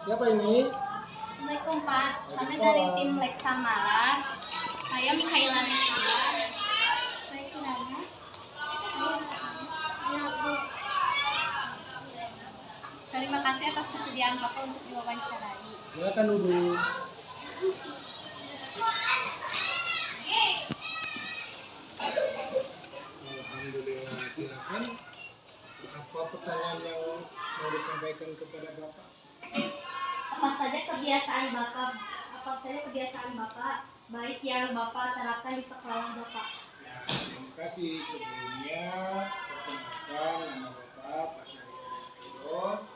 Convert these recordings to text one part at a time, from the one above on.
Siapa ini? Assalamualaikum Pak, kami dari tim Leksa Maras. Saya Mikhaila Nekila. Saya Kirana. Terima kasih atas kesediaan Bapak untuk diwawancarai. Silakan duduk. Alhamdulillah, silakan. Apa pertanyaan yang mau disampaikan kepada Bapak? Apa saja kebiasaan Bapak baik yang Bapak terapkan di sekolah Bapak? Ya, terima kasih. Sebelumnya, perkenalkan nama Bapak Pak Syarifudin Setio.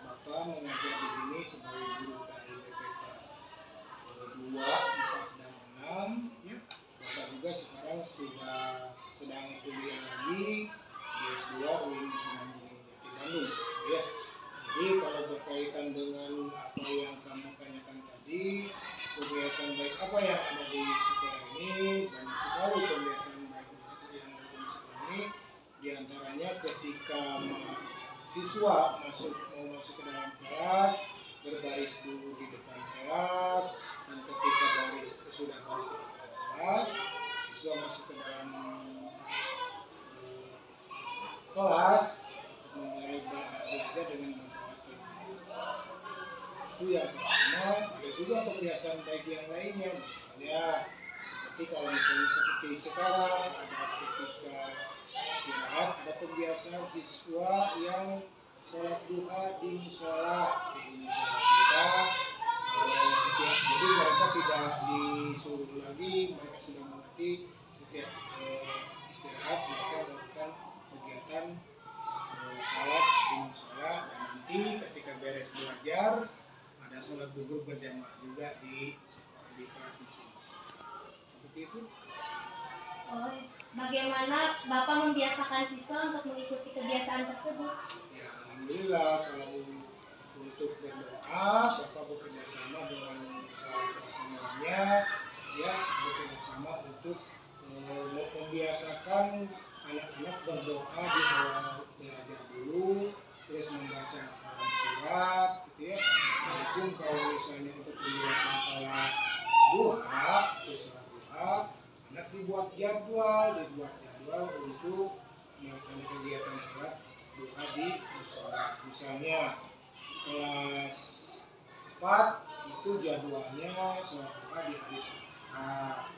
Bapak mengajar di sini sebagai guru KIPP kelas 2, 4, dan 6. Ya. Bapak juga sekarang sedang kuliah lagi di S2 UIN Sunan Gunung Jati Bandung. Ya. Jadi kalau berkaitan dengan apa yang kamu tanyakan tadi, kebiasaan baik apa yang ada di sekolah ini, banyak sekali kebiasaan baik di sekolah yang ada di sekolah ini. Di antaranya ketika siswa mau masuk ke dalam kelas, berbaris dulu di depan kelas, dan ketika sudah baris di depan kelas, siswa masuk ke dalam kelas, mulai belajar dengan membawa itu yang pertama. Ada juga kebiasaan baik yang lainnya, misalnya seperti sekarang ada ketika istirahat, ada kebiasaan siswa yang sholat duha di musola kita. Jadi mereka tidak disuruh lagi, mereka sudah mengerti setiap istirahat mereka melakukan kegiatan sholat di musola, dan nanti ketika beres belajar ada sholat duhur berjamaah juga di kelas masing-masing. Seperti itu. Oh, bagaimana Bapak membiasakan siswa untuk mengikuti kebiasaan tersebut? Ya, alhamdulillah, kalau untuk berdoa, Bapak bekerja sama dengan wali kelas semuanya, ya bekerja sama untuk membiasakan anak-anak berdoa di awal belajar dulu, terus membaca hafalan surat, gitu ya. Walaupun kalau misalnya untuk pembiasaan sholat duha, anak dibuat jadwal untuk melaksanakan kegiatan sholat duha di musola. Misalnya kelas 4 itu jadwalnya sholat duha di hari Selasa.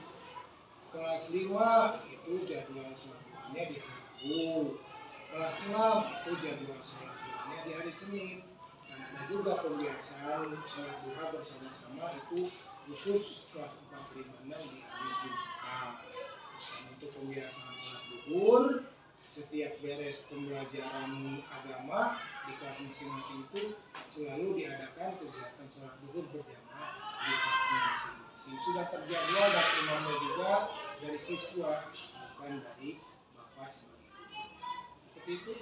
Kelas 5 itu jadwal sholat duhanya di hari Rabu. Kelas 6 itu jadwal sholat duhanya di hari Senin. Dan ada juga pembiasaan sholat duha bersama-sama itu khusus kelas 4, 5, 6 di hari Jumat. Dan untuk pembiasaan sholat duhur, setiap beres pembelajaran agama di kelas masing-masing itu selalu diadakan kegiatan sholat duhur berjamaah di kelasnya masing-masing. Sudah terjadwal dan imamnya juga dari siswa, bukan dari Bapak sebagai guru. Seperti itu.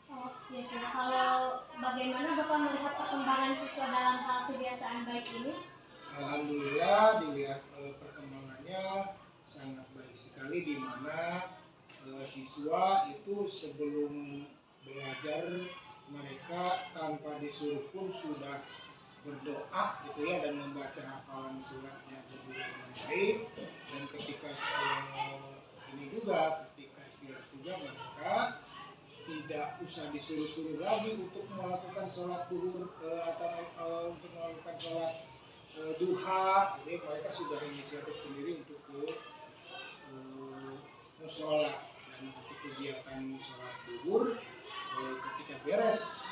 Oh, biasa. Kalau bagaimana Bapak melihat perkembangan siswa dalam hal kebiasaan baik ini? Alhamdulillah, dilihat perkembangannya sangat baik sekali, di mana siswa itu sebelum belajar mereka tanpa disuruh pun sudah berdoa gitu ya, dan membaca hafalan suratnya dengan baik. Dan ketika ini juga ketika istirahat juga mereka tidak usah disuruh-suruh lagi untuk melakukan sholat duhur atau untuk melakukan sholat duha. Jadi mereka sudah inisiatif sendiri untuk ke musola, dan untuk kegiatan sholat duhur ketika beres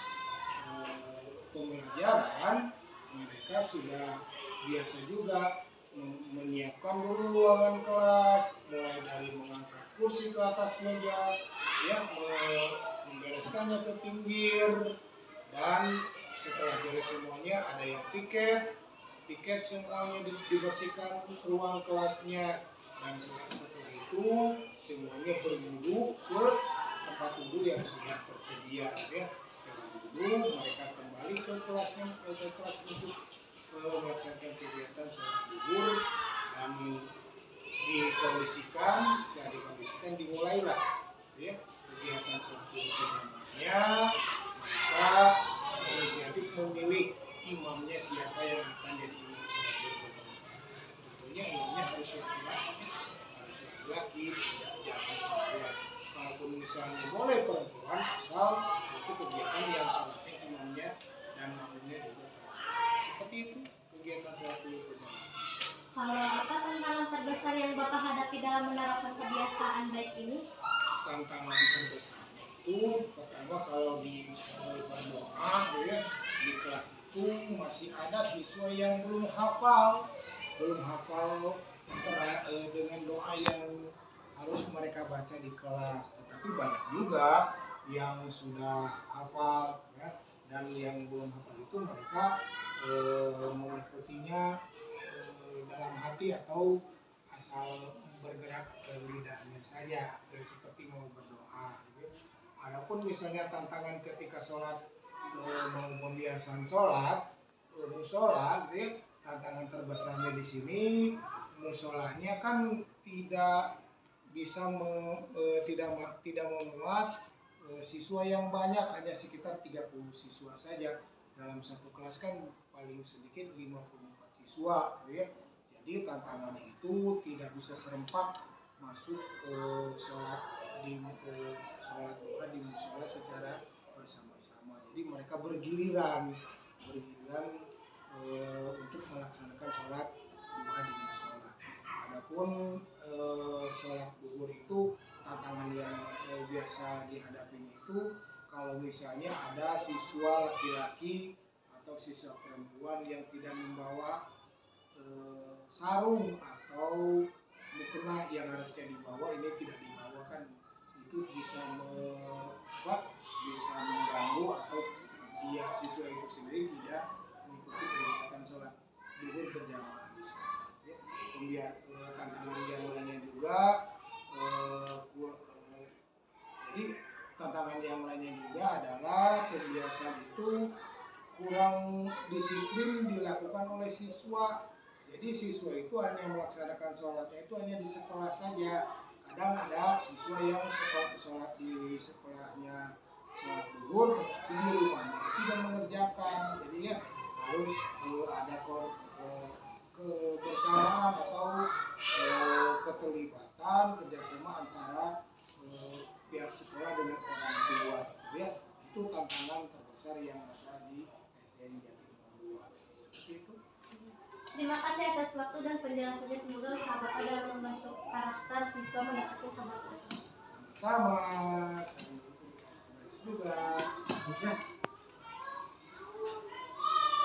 pembelajaran mereka sudah biasa juga menyiapkan dulu ruangan kelas, mulai dari mengangkat kursi ke atas meja, ya, membereskannya ke pinggir, dan setelah beres semuanya ada yang piket semuanya dibersihkan ruang kelasnya, dan setelah itu semuanya berwudu ke tempat wudu yang sudah tersedia, ya. Setelah wudu mereka kembali ke kelas untuk melaksanakan kegiatan sholat duhur, dan setelah dikondisikan dimulailah, ya, kegiatan sholat duhur berjamaahnya. Mereka inisiatif memilih imam laki-laki, harus laki-laki, tidak jangan perempuan. Kalaupun misalnya boleh perempuan, asal itu kegiatan yang sholatnya imamnya dan makmumnya juga perempuan. Seperti itu kegiatan sholat duhur berjamaah. Kalau apa tantangan terbesar yang Bapak hadapi dalam menerapkan kebiasaan baik ini? Tantangan terbesarnya itu pertama kalau di berdoa ya, di kelas itu masih ada siswa yang belum hafal dengan doa yang harus mereka baca di kelas, tetapi banyak juga yang sudah hafal ya, dan yang belum hafal itu mereka mengikutinya dalam hati atau asal bergerak ke lidahnya saja, seperti mau berdoa. Gitu. Adapun misalnya tantangan ketika sholat mau pembiasaan sholat musola, gitu ya, tantangan terbesarnya di sini musolanya kan tidak bisa tidak memuat siswa yang banyak, hanya sekitar 30 siswa saja. Dalam satu kelas kan paling sedikit 54 siswa, gitu ya. Jadi tantangannya itu tidak bisa serempak masuk sholat doa di musola secara bersama-sama. Jadi mereka bergiliran untuk melaksanakan sholat duha di musola. Adapun sholat duhur itu tantangan yang biasa dihadapinya itu kalau misalnya ada siswa laki-laki atau siswa perempuan yang tidak membawa sarung atau mukena yang harusnya dibawa, ini tidak dibawa, kan itu bisa bisa mengganggu atau dia siswa itu sendiri tidak mengikuti kegiatan sholat duhur berjamaah di sana. Ya. Tantangan yang lainnya juga jadi tantangan yang lainnya juga adalah kebiasaan itu kurang disiplin dilakukan oleh siswa. Jadi siswa itu hanya melaksanakan sholatnya itu hanya di sekolah saja. Kadang ada siswa yang sholat di sekolahnya sholat duhur, tetapi di rumahnya tidak mengerjakan. Jadi ya harus ada kebersamaan atau keterlibatan kerjasama antara pihak sekolah dengan orang tua. Jadi ya itu tantangan terbesar yang ada di SDN Jatimulyo 2. Seperti itu. Terima kasih atas waktu dan penjelasannya. Semoga usaha Bapak dalam membentuk karakter siswa mendapatkan kebaikan. Sama-sama.